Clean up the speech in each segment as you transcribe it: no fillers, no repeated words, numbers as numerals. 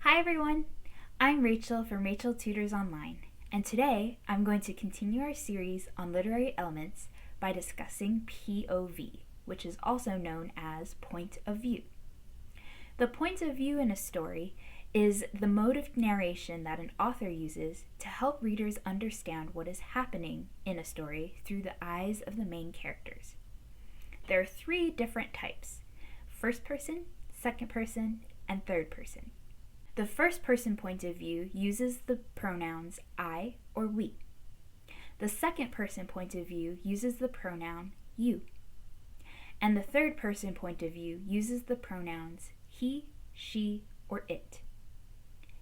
Hi everyone! I'm Rachel from Rachel Tutors Online, and today I'm going to continue our series on literary elements by discussing POV, which is also known as point of view. The point of view in a story is the mode of narration that an author uses to help readers understand what is happening in a story through the eyes of the main characters. There are three different types: first person, second person, and third person. The first person point of view uses the pronouns I or we. The second person point of view uses the pronoun you. And the third person point of view uses the pronouns he, she, or it.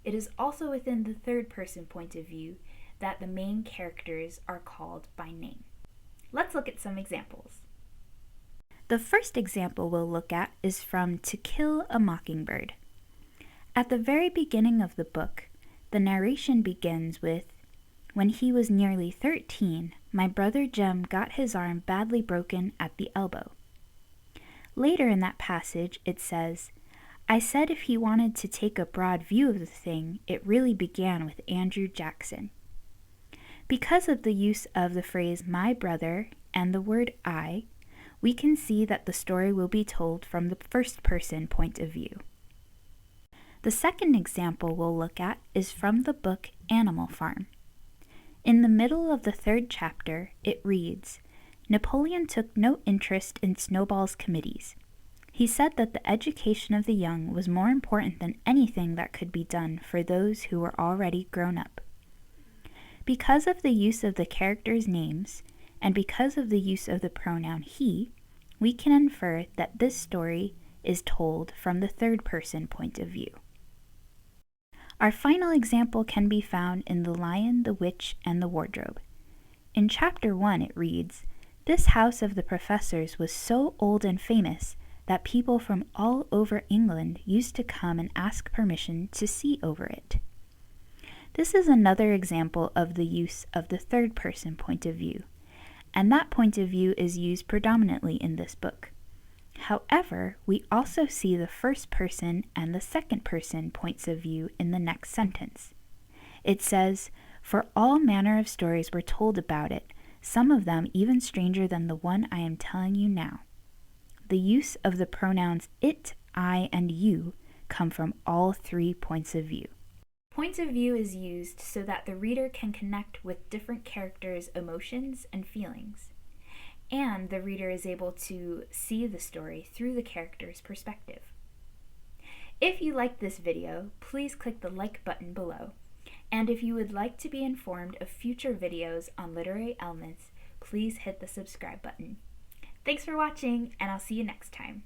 It is also within the third person point of view that the main characters are called by name. Let's look at some examples. The first example we'll look at is from To Kill a Mockingbird. At the very beginning of the book, the narration begins with, "When he was nearly 13, my brother Jem got his arm badly broken at the elbow." Later in that passage, it says, "I said if he wanted to take a broad view of the thing, it really began with Andrew Jackson." Because of the use of the phrase my brother and the word I, we can see that the story will be told from the first person point of view. The second example we'll look at is from the book Animal Farm. In the middle of the third chapter, it reads, "Napoleon took no interest in Snowball's committees. He said that the education of the young was more important than anything that could be done for those who were already grown up." Because of the use of the characters' names, and because of the use of the pronoun he, we can infer that this story is told from the third person point of view. Our final example can be found in The Lion, the Witch, and the Wardrobe. In chapter 1 it reads, "This house of the professor's was so old and famous that people from all over England used to come and ask permission to see over it." This is another example of the use of the third person point of view, and that point of view is used predominantly in this book. However, we also see the first person and the second person points of view in the next sentence. It says, "For all manner of stories were told about it, some of them even stranger than the one I am telling you now." The use of the pronouns it, I, and you come from all three points of view. Point of view is used so that the reader can connect with different characters' emotions and feelings, and the reader is able to see the story through the character's perspective. If you liked this video, please click the like button below, and if you would like to be informed of future videos on literary elements, please hit the subscribe button. Thanks for watching, and I'll see you next time.